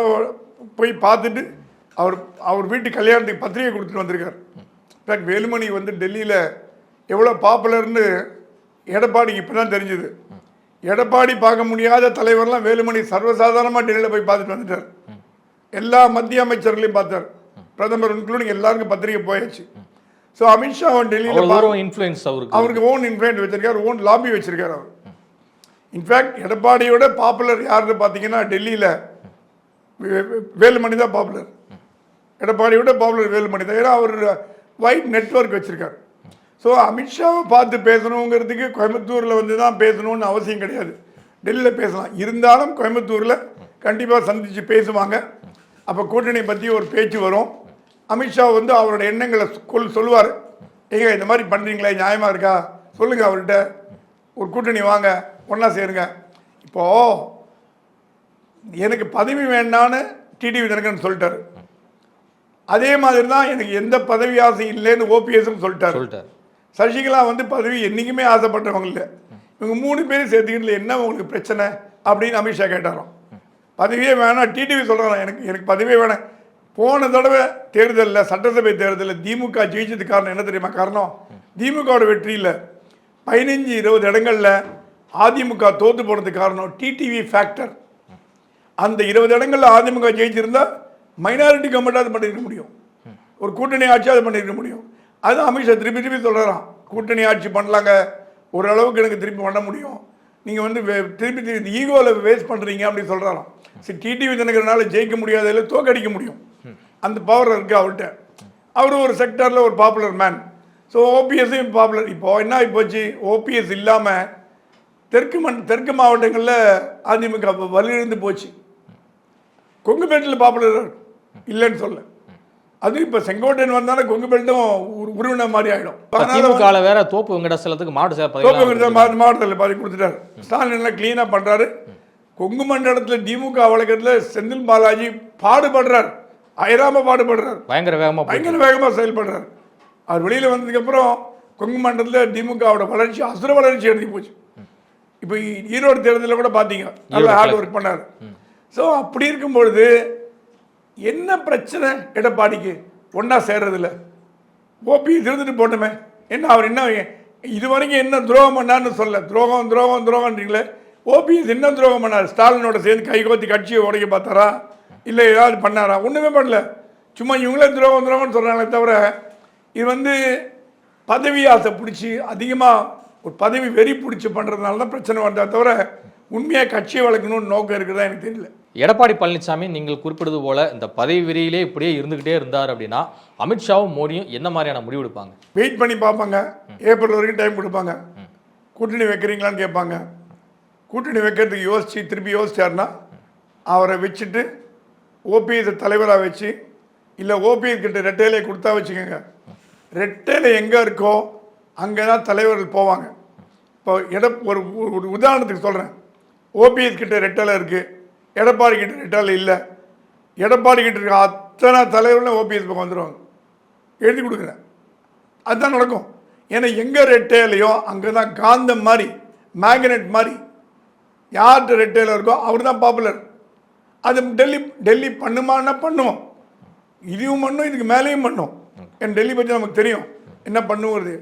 போய் பார்த்துட்டு அவர் வீட்டு கல்யாணத்துக்கு பத்திரிகை கொடுத்துட்டு வந்திருக்கார். இன்ஃபேக்ட் வேலுமணி வந்து டெல்லியில் எவ்வளோ பாப்புலர்னு எடப்பாடிக்கு இப்போ தான் தெரிஞ்சுது. எடப்பாடி பார்க்க முடியாத தலைவர்லாம் வேலுமணி சர்வசாதாரணமாக டெல்லியில் போய் பார்த்துட்டு வந்துட்டார். எல்லா மத்திய அமைச்சர்களையும் பார்த்தார். பிரதமர் இன்க்ளூடிங் எல்லாருக்கும் பத்திரிகை போயாச்சு. ஸோ அமித்ஷா டெல்லியில் இன்ஃப்ளூயன்ஸ் அவருக்கு ஓன் இன்ஃப்ளூயன்ஸ் வச்சிருக்காரு, ஓன் லாபி வச்சிருக்காரு அவர். இன்ஃபேக்ட் எடப்பாடியோட பாப்புலர் யாருன்னு பார்த்தீங்கன்னா டெல்லியில் வேலுமணி தான் பாப்புலர். எடப்பாடியோட பாப்புலர் வேலுமணி தான். ஏன்னா அவர் வைட் நெட்வொர்க் வச்சிருக்காரு. ஸோ அமித்ஷாவை பார்த்து பேசணுங்கிறதுக்கு கோயம்புத்தூரில் வந்து தான் பேசணும்னு அவசியம் கிடையாது, டெல்லியில் பேசலாம். இருந்தாலும் கோயம்புத்தூரில் கண்டிப்பாக சந்தித்து பேசுவாங்க. அப்போ கூட்டணி பற்றி ஒரு பேச்சு வரும். அமித்ஷா வந்து அவரோட எண்ணங்களை சொல்லுவார். ஏங்க இந்த மாதிரி பண்ணுறீங்களே, நியாயமாக இருக்கா சொல்லுங்கள், அவர்கிட்ட ஒரு கூட்டணி வாங்க, ஒன்றா சேருங்க. இப்போது எனக்கு பதவி வேண்டான்னு டிடிவி தினகரன் சொல்லிட்டாரு. அதே மாதிரி தான் எனக்கு எந்த பதவி ஆசை இல்லைன்னு ஓபிஎஸ்ன்னு சொல்லிட்டாரு. சசிகலா வந்து பதவி என்றைக்குமே ஆசைப்பட்டவங்க இல்லை. இவங்க 3 பேரும் சேர்த்துக்கிட்டு என்ன உங்களுக்கு பிரச்சனை அப்படின்னு அமித்ஷா கேட்டாராம். பதவியே வேணாம். டிடிவி சொல்கிறாராம், எனக்கு பதவியே வேணாம். போன தடவை தேர்தலில், சட்டசபை தேர்தலில் திமுக ஜெயிச்சதுக்கு காரணம் என்ன தெரியுமா? காரணம் திமுகவோட வெற்றி இல்லை. 15-20 இடங்களில் அதிமுக தோற்று போனதுக்கு காரணம் டிடிவி ஃபேக்டர். அந்த 20 இடங்களில் அதிமுக ஜெயிச்சிருந்தா மைனாரிட்டி கவர்மெண்ட்டாக அது பண்ணியிருக்க முடியும், ஒரு கூட்டணி ஆட்சியாக அது பண்ணியிருக்க முடியும். அது அமித்ஷா திருப்பி சொல்கிறாராம், கூட்டணி ஆட்சி பண்ணலாங்க, ஓரளவுக்கு எனக்கு திருப்பி பண்ண முடியும், நீங்கள் வந்து திருப்பி ஈகோவில் வேஸ்ட் பண்ணுறீங்க அப்படின்னு சொல்கிறாராம். சரி, டிடிவி தினகரனால ஜெயிக்க முடியாததில் தோக்கடிக்க முடியும், அந்த பவர் இருக்குது அவர்கிட்ட. அவர் ஒரு செக்டரில் ஒரு பாப்புலர் மேன். ஸோ ஓபிஎஸ்ஸையும் பாப்புலர். இப்போது என்ன ஆகி போச்சு, ஓபிஎஸ் இல்லாமல் தெற்கு மாவட்டங்களில் அதிமுக வலியிழந்து போச்சு. கொங்கு பெல்ட்டில் பாப்புலர் இல்லைன்னு சொல்ல. அது இப்போ செங்கோட்டையன் வந்தாலும் கொங்கு பெல்ட்டும் உருவின மாதிரி ஆகிடும். வேற தோப்பு வெங்கடாசலத்துக்கு மாவட்டத்தில் பாதி கொடுத்துட்டாரு. ஸ்டாலின் எல்லாம் க்ளீனாக பண்ணுறாரு. கொங்கு மண்டலத்தில் திமுக வழக்கத்தில் செந்தில் பாலாஜி பாடுபடுறார், அயராம பாடுபடுறார், பயங்கர வேகமாக செயல்படுறார். அவர் வெளியில் வந்ததுக்கப்புறம் கொங்கு மண்டலத்தில் திமுகவோட வளர்ச்சி அசுர வளர்ச்சி எழுதி போச்சு. இப்போ ஈரோடு தேர்தலில் கூட பார்த்தீங்க, நல்ல ஹார்ட் ஒர்க் பண்ணார். ஸோ அப்படி இருக்கும் பொழுது என்ன பிரச்சனை எடப்பாடிக்கு ஒன்றா சேர்றதில்ல? ஓபிஎஸ் இருந்துட்டு போட்டுமே என்ன, அவர் என்ன இது வரைக்கும் என்ன துரோகம் பண்ணார்னு சொல்ல, துரோகம்ன்றீங்களே. ஓபிஎஸ் என்ன துரோகம் பண்ணார்? ஸ்டாலினோட சேர்ந்து கைகோத்தி கட்சியை உடைக்க பார்த்தாரா, இல்லை ஏதாவது பண்ணாரா? ஒன்றுமே பண்ணல. சும்மா இவங்களே துரோகம்னு சொல்கிறாங்களே தவிர, இது வந்து பதவி ஆசை பிடிச்சி அதிகமாக ஒரு பதவி வெறி பிடிச்சி பண்ணுறதுனால தான் பிரச்சனை வந்தா தவிர உண்மையாக கட்சியை வளர்க்கணும்னு நோக்கம் இருக்குதா எனக்கு தெரியல. எடப்பாடி பழனிசாமி நீங்கள் குறிப்பிடுவது போல இந்த பதவி வெறியிலே இப்படியே இருந்துக்கிட்டே இருந்தார் அப்படின்னா அமித்ஷாவும் மோடியும் என்ன மாதிரியான முடிவு எடுப்பாங்க? வெயிட் பண்ணி பார்ப்பாங்க. ஏப்ரல் வரைக்கும் டைம் கொடுப்பாங்க. கூட்டணி வைக்கிறீங்களான்னு கேட்பாங்க. கூட்டணி வைக்கிறதுக்கு திருப்பி யோசிச்சாருன்னா அவரை வச்சுட்டு ஓபிஎஸ் தலைவராக வச்சு, இல்லை ஓபிஎஸ் கிட்ட ரெட்டையிலே கொடுத்தா வச்சுக்கோங்க, ரெட்டையில எங்கே இருக்கோ அங்கே தான் தலைவர்கள் போவாங்க. இப்போ ஒரு உதாரணத்துக்கு சொல்கிறேன். ஓபிஎஸ் கிட்ட ரெட்டையில இருக்குது, எடப்பாடி கிட்ட ரெட்டையில இல்லை. எடப்பாடி கிட்ட இருக்க அத்தனை தலைவர்களும் ஓபிஎஸ் பக்கம் வந்துடுவாங்க. எழுதி கொடுக்குறேன், அதுதான் நடக்கும். ஏன்னா எங்கே ரெட்டையிலையோ அங்கே தான் காந்தம் மாதிரி, மேக்னெட் மாதிரி யார்கிட்ட ரெட்டையில இருக்கோ அவர் தான் பாப்புலர். அது டெல்லி பண்ணுமான்னா பண்ணுவோம், இதுவும் பண்ணும், இதுக்கு மேலேயும் பண்ணும். என் டெல்லி பற்றி நமக்கு தெரியும் என்ன பண்ணுவது.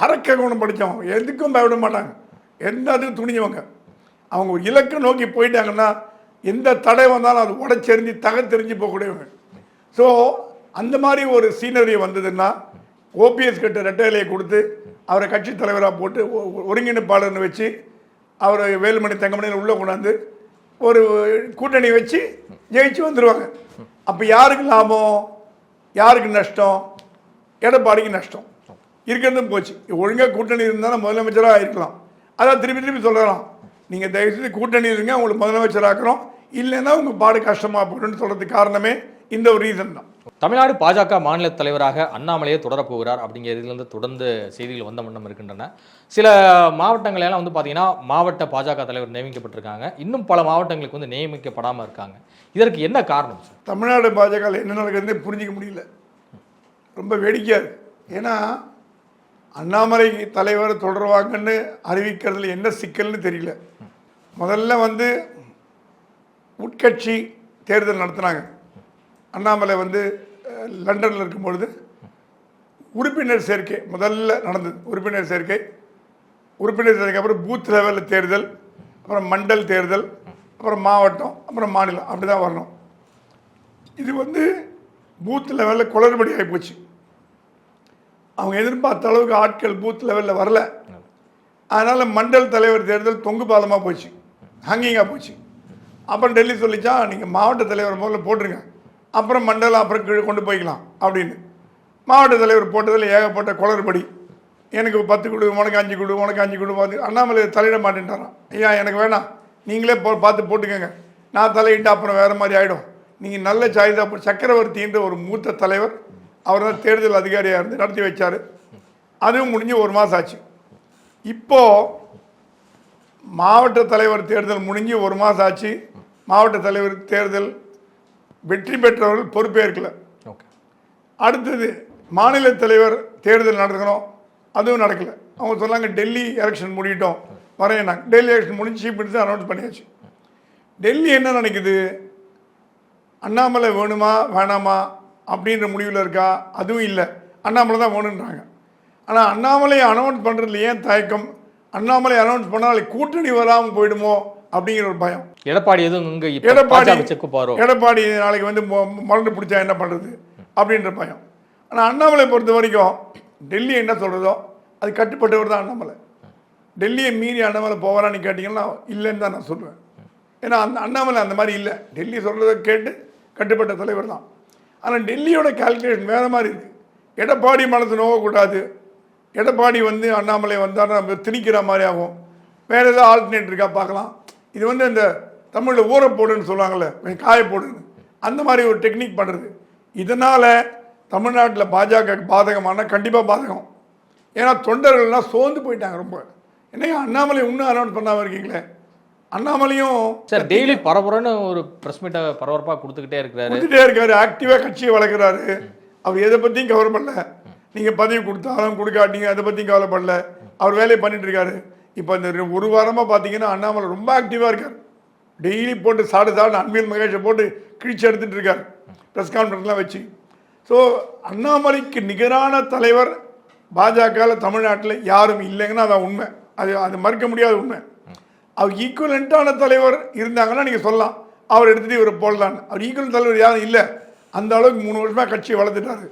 அரக்க குணம் படித்தவங்க எதுக்கும் பயப்பட மாட்டாங்க, எந்த அதுக்கும் துணிஞ்சவங்க. அவங்க ஒரு இலக்கை நோக்கி போயிட்டாங்கன்னா எந்த தடை வந்தாலும் அது உடச்செறிஞ்சு தகத்தெறிஞ்சு போகக்கூடியவங்க. ஸோ அந்த மாதிரி ஒரு சீனரி வந்ததுன்னா ஓபிஎஸ் கிட்ட ரெட்டையிலையை கொடுத்து அவரை கட்சி தலைவராக போட்டு ஒருங்கிணைப்பாளர்னு வச்சு அவரை வேலுமணி தங்கமணியில் உள்ளே கொண்டாந்து ஒரு கூட்டணி வச்சு ஜெயிச்சு வந்துடுவாங்க. அப்போ யாருக்கு லாபம், யாருக்கு நஷ்டம்? எடப்பாடிக்கு நஷ்டம். இருக்கிறதும் போச்சு. ஒழுங்காக கூட்டணி இருந்தாலும் முதலமைச்சராக இருக்கலாம். அதான் திருப்பி திருப்பி சொல்லலாம், நீங்கள் தயவுசெய்து கூட்டணி இருங்க, உங்களுக்கு முதலமைச்சராக்கிறோம், இல்லைன்னா உங்கள் பாடு கஷ்டமாக போய்டுன்னு சொல்கிறதுக்கு காரணமே இந்த ஒரு ரீசன் தான். தமிழ்நாடு பாஜக மாநில தலைவராக அண்ணாமலையே தொடரப்போகிறார் அப்படிங்கிறதுலேருந்து தொடர்ந்து செய்திகள் வந்த வண்ணம் இருக்கின்றன. சில மாவட்டங்களெல்லாம் வந்து பார்த்தீங்கன்னா மாவட்ட பாஜக தலைவர் நியமிக்கப்பட்டிருக்காங்க, இன்னும் பல மாவட்டங்களுக்கு வந்து நியமிக்கப்படாமல் இருக்காங்க. இதற்கு என்ன காரணம் சார்? தமிழ்நாடு பாஜக என்ன நடக்குதுன்னு புரிஞ்சிக்க முடியல. ரொம்ப வேடிக்கையாக இருக்குது. ஏன்னா அண்ணாமலை தலைவர் தொடருவாங்கன்னு அறிவிக்கிறதுல என்ன சிக்கல்னு தெரியல. முதல்ல வந்து உட்கட்சி தேர்தல் நடத்துனாங்க. அண்ணாமலை வந்து லண்டனில் இருக்கும்பொழுது உறுப்பினர் சேர்க்கை முதல்ல நடந்தது. உறுப்பினர் சேர்க்கைக்கு அப்புறம் பூத் லெவலில் தேர்தல், அப்புறம் மண்டல் தேர்தல், அப்புறம் மாவட்டம், அப்புறம் மாநிலம், அப்படி தான் வரணும். இது வந்து பூத் லெவலில் குளறுபடி ஆகிப்போச்சு. அவங்க எதிர்பார்த்த அளவுக்கு ஆட்கள் பூத் லெவலில் வரல. அதனால் மண்டல் தலைவர் தேர்தல் தொங்கு பாலமாக போச்சு, ஹங்கிங்காக போச்சு. அப்புறம் டெல்லி சொல்லிச்சா, நீங்கள் மாவட்ட தலைவர் முதல்ல போட்டுருங்க, அப்புறம் மண்டலம் அப்புறம் கீழே கொண்டு போய்க்கலாம் அப்படின்னு. மாவட்ட தலைவர் போட்டதில் ஏகப்பட்ட குளறுபடி. எனக்கு 10 கொடு, உனக்கு 5 கொடு, உனக்கு 5 கொடு பார்த்து அண்ணாமலை தலையிட மாட்டேன்ட்டாரான். ஐயா எனக்கு வேணாம், நீங்களே பார்த்து போட்டுக்கோங்க, நான் தலையிட்டு அப்புறம் வேறு மாதிரி ஆகிடும், நீங்கள் நல்ல சாய்ஸாக சக்கரவர்த்தின்ற ஒரு மூத்த தலைவர், அவர் தான் தேர்தல் அதிகாரியாக இருந்து நடத்தி வச்சார். அதுவும் முடிஞ்சு 1 மாதம் ஆச்சு. இப்போது மாவட்ட தலைவர் தேர்தல் முடிஞ்சு 1 மாதம் ஆச்சு. மாவட்ட தலைவர் தேர்தல் வெற்றி பெற்றவர்கள் பொறுப்பேற்கல. அடுத்தது மாநில தலைவர் தேர்தல் நடக்கணும், அதுவும் நடக்கலை. அவங்க சொன்னாங்க டெல்லி எலெக்ஷன் முடியட்டும் வரையினாங்க. டெல்லி எலெக்ஷன் முடிஞ்சு சீஃப் மினிஸ்டர் அனௌன்ஸ் பண்ணியாச்சு. டெல்லி என்ன நினைக்குது, அண்ணாமலை வேணுமா வேணாமா அப்படின்ற முடிவில் இருக்கா? அதுவும் இல்லை, அண்ணாமலை தான் வேணுன்றாங்க. ஆனால் அண்ணாமலையை அனௌன்ஸ் பண்ணுறதுல ஏன் தயக்கம்? அண்ணாமலை அனௌன்ஸ் பண்ணால் கூட்டணி வராமல் போயிடுமோ அப்படிங்கிற ஒரு பயம். எடப்பாடி எடப்பாடி நாளைக்கு வந்து மறந்து பிடிச்சா என்ன பண்ணுறது அப்படின்ற பயம். ஆனால் அண்ணாமலை பொறுத்த வரைக்கும் டெல்லி என்ன சொல்கிறதோ அது கட்டுப்பட்டவர் தான் அண்ணாமலை. டெல்லியை மீறி அண்ணாமலை போவாரான்னு கேட்டிங்கன்னா இல்லைன்னு தான் நான் சொல்லுவேன். ஏன்னா அந்த அண்ணாமலை அந்த மாதிரி இல்லை, டெல்லி சொல்கிறத கேட்டு கட்டுப்பட்ட தலைவர் தான். ஆனால் டெல்லியோட கால்குலேஷன் வேறு மாதிரி இருக்குது. எடப்பாடி மனசு நோவக்கூடாது, எடப்பாடி வந்து அண்ணாமலை வந்தால் நம்ம திணிக்கிற மாதிரி ஆகும், வேறு ஏதாவது ஆல்டர்னேட் இருக்கா பார்க்கலாம். இது வந்து இந்த தமிழில் ஊற போடுன்னு சொல்லுவாங்கள்ல, காய போடுன்னு, அந்த மாதிரி ஒரு டெக்னிக் பண்ணுறது. இதனால் தமிழ்நாட்டில் பாஜக பாதகமான கண்டிப்பாக பாதகம். ஏன்னா தொண்டர்கள்லாம் சோர்ந்து போயிட்டாங்க ரொம்ப. என்னையா அண்ணாமலை இன்னும் அனௌன்ஸ் பண்ணாமல் இருக்கீங்களே? அண்ணாமலையும் சார் டெய்லி பரபரன்னு ஒரு ப்ரெஸ் மீட்டை பரபரப்பாக கொடுத்துக்கிட்டே இருக்காரு, ஆக்டிவாக கட்சியை வளர்க்குறாரு. அவர் எதை பற்றியும் கவலைப்படல. நீங்கள் பதவி கொடுத்தாலும் கொடுக்காட்டீங்க, அதை பற்றியும் கவலைப்படல. அவர் வேலையை பண்ணிட்டு இருக்காரு. இப்போ இந்த 1 வாரமாக பார்த்தீங்கன்னா அண்ணாமலை ரொம்ப ஆக்டிவாக இருக்கார். டெய்லி போட்டு சாடு அன்பில் மகேஷை போட்டு கிழிச்சு எடுத்துகிட்டு இருக்கார், ப்ரெஸ் கான்ஃபரன்ஸ்லாம் வச்சு. ஸோ அண்ணாமலைக்கு நிகரான தலைவர் பாஜகவில் தமிழ்நாட்டில் யாரும் இல்லைங்கன்னா அதான் உண்மை. அது மறுக்க முடியாத உண்மை. அவர் ஈக்குவலண்ட்டான தலைவர் இருந்தாங்கன்னா நீங்கள் சொல்லலாம், அவர் எடுத்துகிட்டு இவர் போடலான்னு. அவர் ஈக்குவலண்ட் தலைவர் யாரும் இல்லை. அந்த அளவுக்கு 3 வருஷமாக கட்சியை வளர்த்துட்டாரு.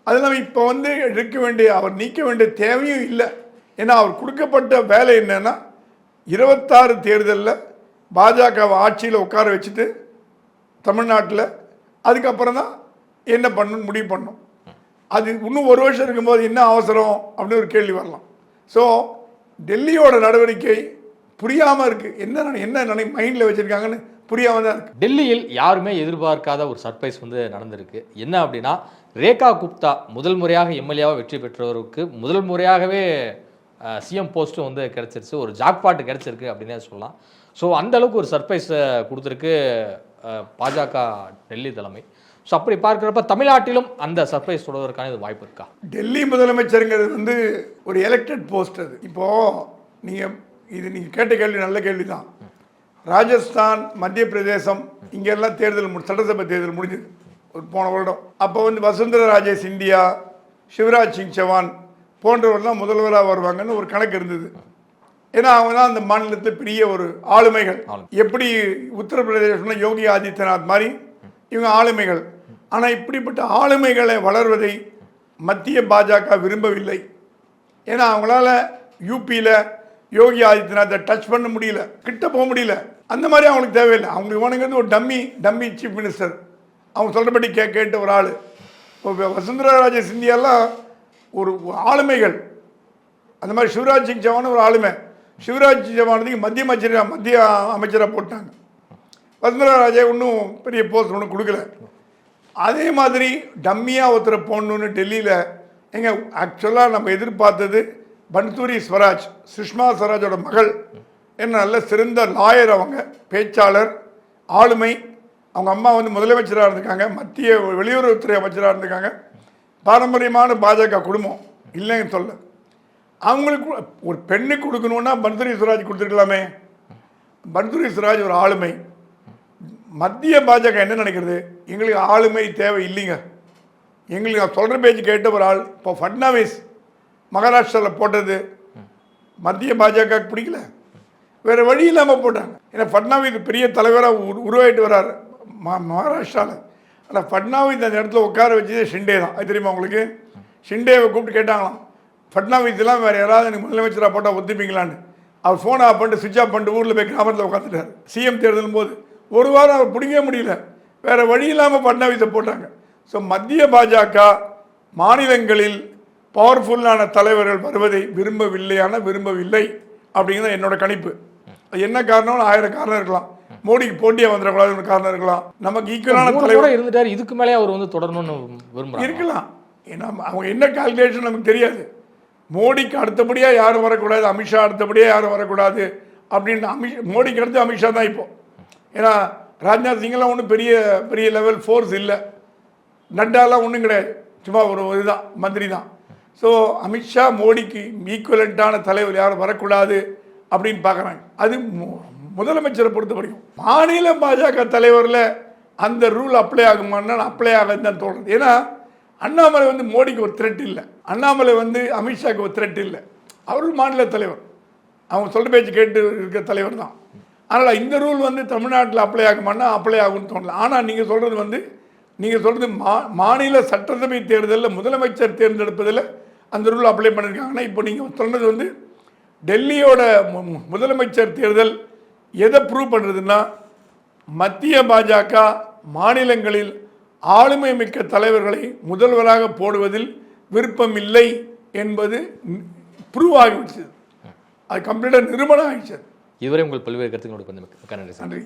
அது இல்லாமல் இப்போ வந்து அவர் நீக்க வேண்டிய தேவையும் இல்லை. ஏன்னா அவர் கொடுக்கப்பட்ட வேலை என்னன்னா 26 தேர்தலில் பாஜகவை ஆட்சியில் உட்கார வச்சுட்டு தமிழ்நாட்டில் அதுக்கப்புறம் தான் என்ன பண்ணணும்னு முடிவு பண்ணணும். அது இன்னும் 1 வருஷம் இருக்கும்போது என்ன அவசரம் அப்படின்னு ஒரு கேள்வி வரலாம். ஸோ டெல்லியோட நடவடிக்கை புரியாமல் இருக்குது. என்ன மைண்டில் வச்சுருக்காங்கன்னு புரியாமல் தான் இருக்குது. டெல்லியில் யாருமே எதிர்பார்க்காத ஒரு சர்ப்ரைஸ் வந்து நடந்திருக்கு. என்ன அப்படின்னா, ரேகா குப்தா முதல் முறையாக எம்எல்ஏவாக வெற்றி பெற்றவருக்கு முதல் முறையாகவே சிஎம் போஸ்ட்டும் வந்து கிடச்சிருச்சு, ஒரு ஜாக்பாட்டு கிடச்சிருக்கு அப்படின்னே சொல்லலாம். ஸோ அந்த அளவுக்கு ஒரு சர்ப்ரைஸை கொடுத்துருக்கு பாஜக டெல்லி தலைமை. ஸோ அப்படி பார்க்குறப்ப தமிழ்நாட்டிலும் அந்த சர்ப்ரைஸ் தொடர்வதற்கான இது வாய்ப்பு இருக்கா? டெல்லி முதலமைச்சருங்கிறது வந்து ஒரு எலெக்டட் போஸ்ட். அது இப்போது நீங்கள் கேட்ட கேள்வி நல்ல கேள்வி தான். ராஜஸ்தான், மத்திய பிரதேசம் இங்கெல்லாம் சட்டசபை தேர்தல் முடிஞ்சது ஒரு போன வருடம். அப்போ வந்து வசுந்தரா ராஜே சிந்தியா, சிவராஜ் சிங் சௌஹான் போன்றவர்கள்லாம் முதல்வராக வருவாங்கன்னு ஒரு கணக்கு இருந்தது. ஏன்னா அவங்க தான் அந்த மாநிலத்தில் பெரிய ஒரு ஆளுமைகள். எப்படி உத்தரப்பிரதேசம்னா யோகி ஆதித்யநாத் மாதிரி இவங்க ஆளுமைகள். ஆனால் இப்படிப்பட்ட ஆளுமைகளை வளர்வதை மத்திய பாஜக விரும்பவில்லை. ஏன்னா அவங்களால யூபியில் யோகி ஆதித்யநாத்தை டச் பண்ண முடியல, கிட்ட போக முடியல. அந்த மாதிரி அவங்களுக்கு தேவையில்லை. அவங்களுக்கு வேணுங்கிறது ஒரு டம்மி சீஃப் மினிஸ்டர், அவங்க சொல்கிறபடி கேட்ட ஒரு ஆள். இப்போ வசுந்தரா ராஜே சிந்தியாலாம் ஒரு ஆளுமைகள். அந்த மாதிரி சிவராஜ் சிங் சௌஹான் ஒரு ஆளுமை. சிவராஜ் சிங் சௌஹானுக்கு மத்திய அமைச்சராக போட்டாங்க. வசுந்தரா ராஜே ஒன்றும் பெரிய போஸ்ட் ஒன்றும் கொடுக்கல. அதே மாதிரி டம்மியாக ஒருத்தரை போடணுன்னு டெல்லியில் எங்க ஆக்சுவலாக நம்ம எதிர்பார்த்தது பன்சூரி ஸ்வராஜ், சுஷ்மா ஸ்வராஜோட மகள். என்ன நல்ல சிறந்த லாயர், அவங்க பேச்சாளர், ஆளுமை. அவங்க அம்மா வந்து முதலமைச்சராக இருந்திருக்காங்க, மத்திய வெளியுறவுத்துறை அமைச்சராக இருந்திருக்காங்க. பாரம்பரியமான பாஜக குடும்பம் இல்லைன்னு சொல்ல. அவங்களுக்கு ஒரு பெண்ணுக்கு கொடுக்கணுன்னா பன்சூரி ஸ்வராஜ் கொடுத்துருக்கலாமே. பன்சூரி ஸ்வராஜ் ஒரு ஆளுமை. மத்திய பாஜக என்ன நினைக்கிறது, எங்களுக்கு ஆளுமை தேவை இல்லைங்க, எங்களுக்கு சொல்கிற பேச்சு கேட்ட ஒரு ஆள். இப்போ ஃபட்னாவிஸ் மகாராஷ்டிராவில் போட்டது மத்திய பாஜக பிடிக்கல, வேறு வழி இல்லாமல் போட்டாங்க. ஏன்னா ஃபட்னாவிஸ் பெரிய தலைவராக உருவாயிட்டு வர்றாரு மகாராஷ்டிராவில். ஆனால் ஃபட்னாவிஸ் அந்த இடத்துல உட்கார வச்சதே ஷிண்டே தான். அது தெரியுமா உங்களுக்கு? ஷிண்டேவை கூப்பிட்டு கேட்டாங்களாம், ஃபட்னாவிஸ்லாம் வேறு யாராவது எனக்கு முதலமைச்சராக போட்டால் ஒத்துப்பீங்களான்னு. அவர் ஃபோன் ஆஃப் பண்ணிட்டு சுவிட்ச் ஆஃப் பண்ணிட்டு ஊரில் போய் கிராமத்தில் உட்காந்துட்டார். சிஎம் தேர்தலும் போது ஒரு வாரம் அவர் பிடிக்கவே முடியல, வேறு வழி இல்லாமல் ஃபட்னாவிஸை போட்டாங்க. ஸோ மத்திய பாஜக மாநிலங்களில் பவர்ஃபுல்லான தலைவர்கள் வருவதை விரும்பவில்லை அப்படிங்கிறது என்னோட கணிப்பு. அது என்ன காரணம்னு 1000 காரணம் இருக்கலாம். மோடிக்கு போட்டியாக வந்துடக்கூடாதுன்னு காரணம் இருக்கலாம். நமக்கு ஈக்குவலான தலைவர் இருந்துட்டார், இதுக்கு மேலே அவர் வந்து தொடரணும்னு விரும்புகிறார் இருக்கலாம். ஏன்னா அவங்க என்ன கால்குலேஷன் நமக்கு தெரியாது. மோடிக்கு அடுத்தபடியாக யாரும் வரக்கூடாது, அமித்ஷா அடுத்தபடியாக யாரும் வரக்கூடாது அப்படின்னு. மோடிக்கு அடுத்து அமித்ஷா தான் இப்போ. ஏன்னா ராஜ்நாத் சிங்கெல்லாம் ஒன்றும் பெரிய லெவல் ஃபோர்ஸ் இல்லை, நட்டாலாம் ஒன்றும் கிடையாது, சும்மா ஒரு இதுதான், மந்திரி தான். ஸோ அமித்ஷா மோடிக்கு ஈக்குவலண்ட்டான தலைவர் யாரும் வரக்கூடாது அப்படின்னு பார்க்குறாங்க. அது முதலமைச்சரை பொறுத்த வரைக்கும். மாநில பாஜக தலைவரில் அந்த ரூல் அப்ளை ஆகுமான்னா அப்ளை ஆகாதுன்னு தான் தோணுது. ஏன்னா அண்ணாமலை வந்து மோடிக்கு ஒரு த்ரெட் இல்லை, அண்ணாமலை வந்து அமித்ஷாவுக்கு ஒரு த்ரெட் இல்லை. அவரும் மாநில தலைவர், அவங்க சொல்கிற பேச்சு கேட்டு இருக்கிற தலைவர் தான். அதனால் இந்த ரூல் வந்து தமிழ்நாட்டில் அப்ளை ஆகுமான்னா அப்ளை ஆகும்னு தோணல. ஆனால் நீங்கள் சொல்கிறது மாநில சட்டசபை தேர்தலில் முதலமைச்சர் தேர்ந்தெடுப்பதில் அந்த ரூல் அப்ளை பண்ணியிருக்காங்கன்னா, இப்போ நீங்கள் சொன்னது வந்து டெல்லியோட முதலமைச்சர் தேர்தல் எதை ப்ரூவ் பண்ணுறதுன்னா, மத்திய பாஜக மாநிலங்களில் ஆளுமை மிக்க தலைவர்களை முதல்வராக போடுவதில் விருப்பமில்லை என்பது ப்ரூவ் ஆகிவிடுச்சு. அது கம்ப்ளீட்டாக நிரூபணம் ஆகிடுச்சு. இதுவரை உங்கள் பல்வேறு கருத்துக்களோடு நன்றி.